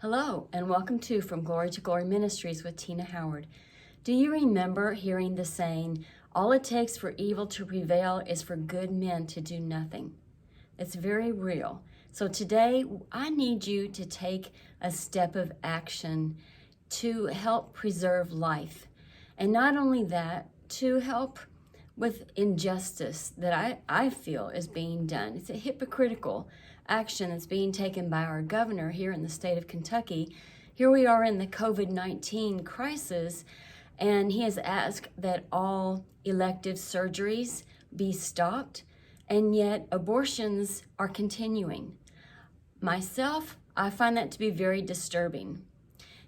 Hello, and welcome to From Glory to Glory Ministries with Tina Howard. Do you remember hearing the saying, all it takes for evil to prevail is for good men to do nothing? It's very real. So today, I need you to take a step of action to help preserve life. And not only that, to help with injustice that I feel is being done. It's a hypocritical action that's being taken by our governor here in the state of Kentucky. Here we are in the COVID-19 crisis, and he has asked that all elective surgeries be stopped, and yet abortions are continuing. Myself, I find that to be very disturbing.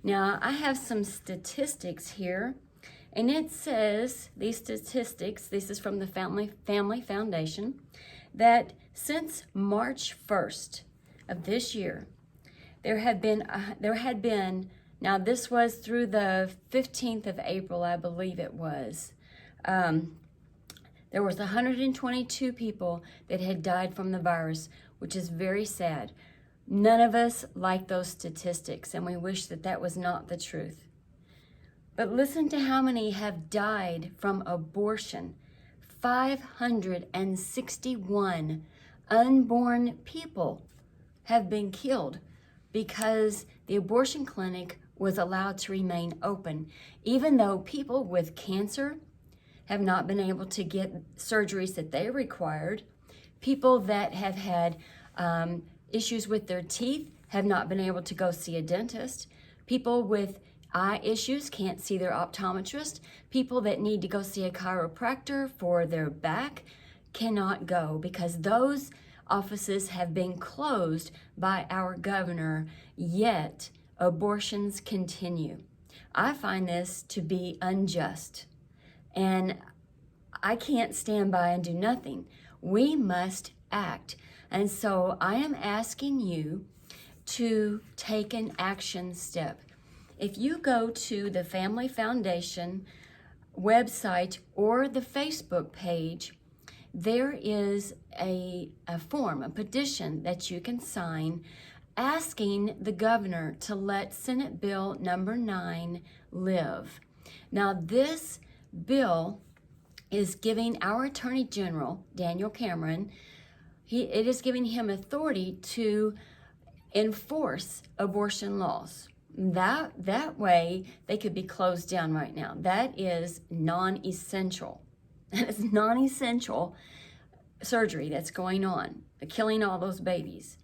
Now, I have some statistics here, and it says, these statistics, this is from the Family Foundation, that since March 1st of this year, there had been, now this was through the 15th of April, I believe it was, there was 122 people that had died from the virus, which is very sad. None of us like those statistics, and we wish that that was not the truth. But listen to how many have died from abortion. 561 unborn people have been killed because the abortion clinic was allowed to remain open, even though people with cancer have not been able to get surgeries that they required. People that have had issues with their teeth have not been able to go see a dentist. People with eye issues can't see their optometrist. People that need to go see a chiropractor for their back cannot go because those offices have been closed by our governor, yet abortions continue. I find this to be unjust, and I can't stand by and do nothing. We must act. And so I am asking you to take an action step. If you go to the Family Foundation website or the Facebook page, there is a form, a petition that you can sign asking the governor to let Senate Bill number 9 live. Now, this bill is giving our Attorney General, Daniel Cameron, it is giving him authority to enforce abortion laws. That way, they could be closed down right now. That is non-essential. That is non-essential surgery that's going on, killing all those babies.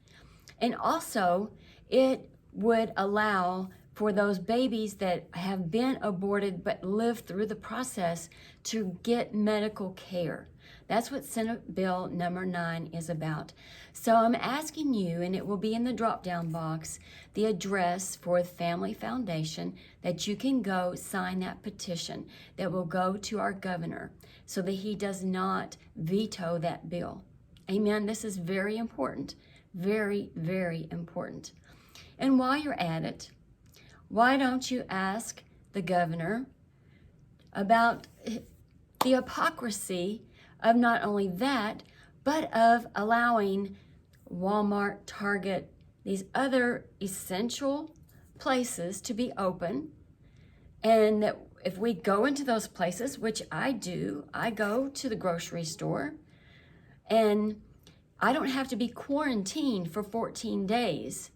And also, it would allow for those babies that have been aborted but lived through the process to get medical care. That's what Senate Bill number 9 is about. So I'm asking you, and it will be in the drop-down box, the address for the Family Foundation that you can go sign that petition that will go to our governor so that he does not veto that bill. Amen. This is very important. Very, very important. And while you're at it, why don't you ask the governor about the hypocrisy of not only that, but of allowing Walmart, Target, these other essential places to be open. And that if we go into those places, which I do, I go to the grocery store, and I don't have to be quarantined for 14 days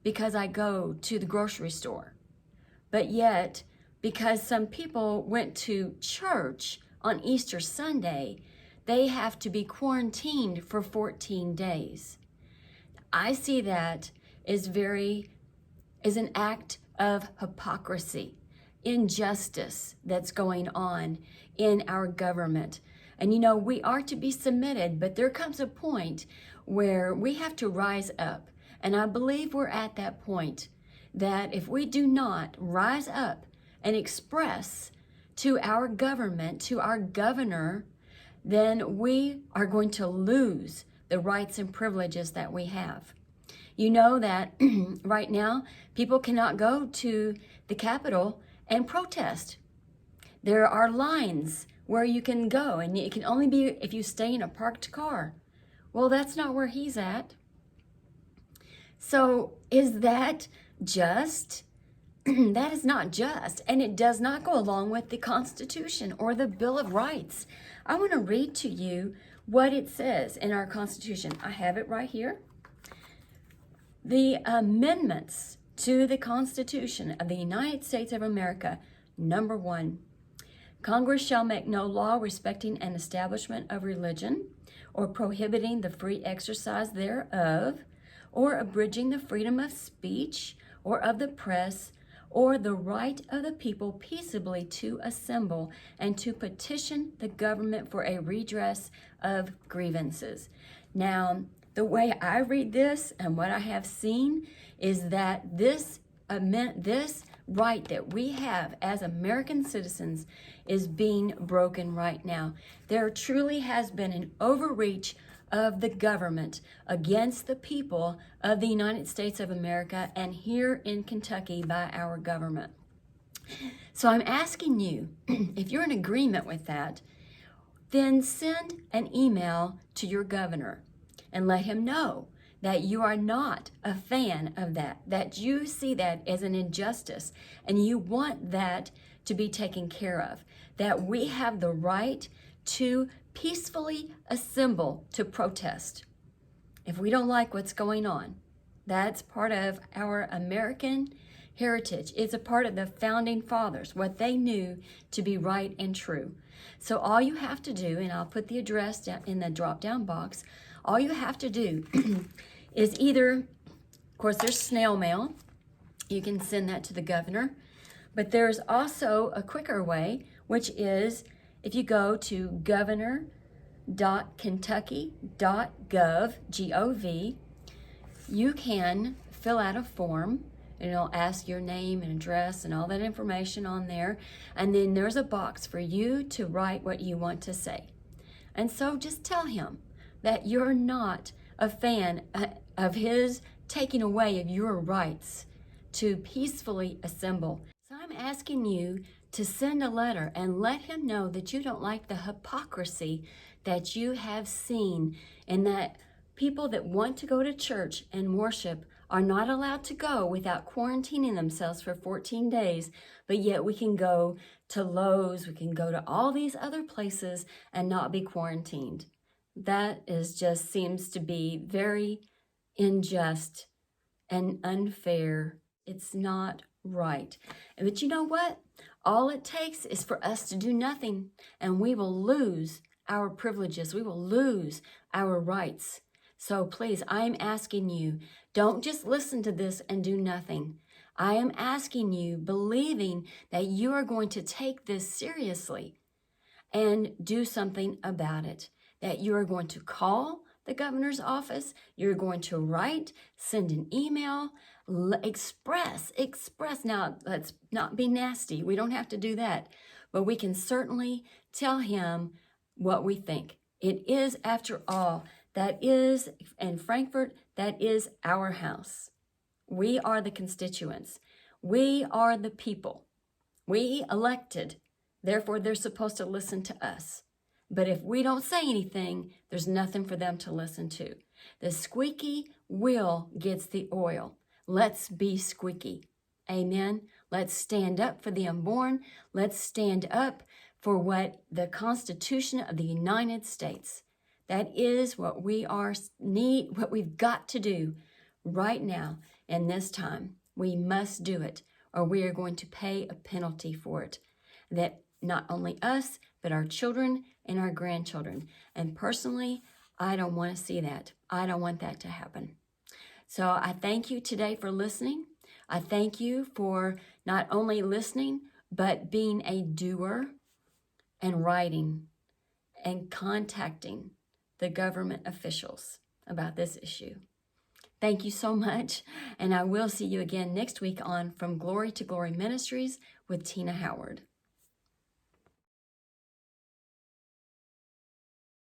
because I go to the grocery store. But yet, because some people went to church on Easter Sunday, they have to be quarantined for 14 days. I see that as an act of hypocrisy, injustice that's going on in our government. And you know, we are to be submitted, but there comes a point where we have to rise up. And I believe we're at that point that if we do not rise up and express to our government, to our governor, then we are going to lose the rights and privileges that we have. You know that right now, people cannot go to the Capitol and protest. There are lines where you can go, and it can only be if you stay in a parked car. Well, that's not where he's at. So is that just. That is not just, and it does not go along with the Constitution or the Bill of Rights. I want to read to you what it says in our Constitution. I have it right here. The amendments to the Constitution of the United States of America. Number 1, Congress shall make no law respecting an establishment of religion, or prohibiting the free exercise thereof, or abridging the freedom of speech, or of the press, or the right of the people peaceably to assemble and to petition the government for a redress of grievances. Now, the way I read this and what I have seen is that this right that we have as American citizens is being broken right now. There truly has been an overreach of the government against the people of the United States of America and here in Kentucky by our government. So I'm asking you, if you're in agreement with that, then send an email to your governor and let him know that you are not a fan of that you see that as an injustice and you want that to be taken care of, that we have the right to peacefully assemble to protest if we don't like what's going on. That's part of our American heritage. It's a part of the founding fathers, what they knew to be right and true. So all you have to do, and I'll put the address down in the drop-down box, all you have to do is either, of course, there's snail mail. You can send that to the governor. But there's also a quicker way, which is if you go to governor.kentucky.gov, G-O-V, you can fill out a form, and it'll ask your name and address and all that information on there. And then there's a box for you to write what you want to say. And so just tell him that you're not a fan of his taking away of your rights to peacefully assemble. So I'm asking you to send a letter and let him know that you don't like the hypocrisy that you have seen, and that people that want to go to church and worship are not allowed to go without quarantining themselves for 14 days, but yet we can go to Lowe's, we can go to all these other places and not be quarantined. That just seems to be very unjust and unfair. It's not right. But you know what? All it takes is for us to do nothing, and we will lose our privileges. We will lose our rights. So please, I am asking you, don't just listen to this and do nothing. I am asking you, believing that you are going to take this seriously and do something about it. That you are going to call the governor's office, you're going to write, send an email, express. Now, let's not be nasty. We don't have to do that. But we can certainly tell him what we think. It is, after all, that is, in Frankfort, that is our house. We are the constituents. We are the people. We elected. Therefore, they're supposed to listen to us. But if we don't say anything, there's nothing for them to listen to. The squeaky wheel gets the oil. Let's be squeaky. Amen. Let's stand up for the unborn. Let's stand up for what the Constitution of the United States. That is what what we've got to do right now in this time. We must do it, or we are going to pay a penalty for it. That not only us, but our children and our grandchildren. And personally, I don't want to see that. I don't want that to happen. So I thank you today for listening. I thank you for not only listening, but being a doer and writing and contacting the government officials about this issue. Thank you so much, and I will see you again next week on From Glory to Glory Ministries with Tina Howard.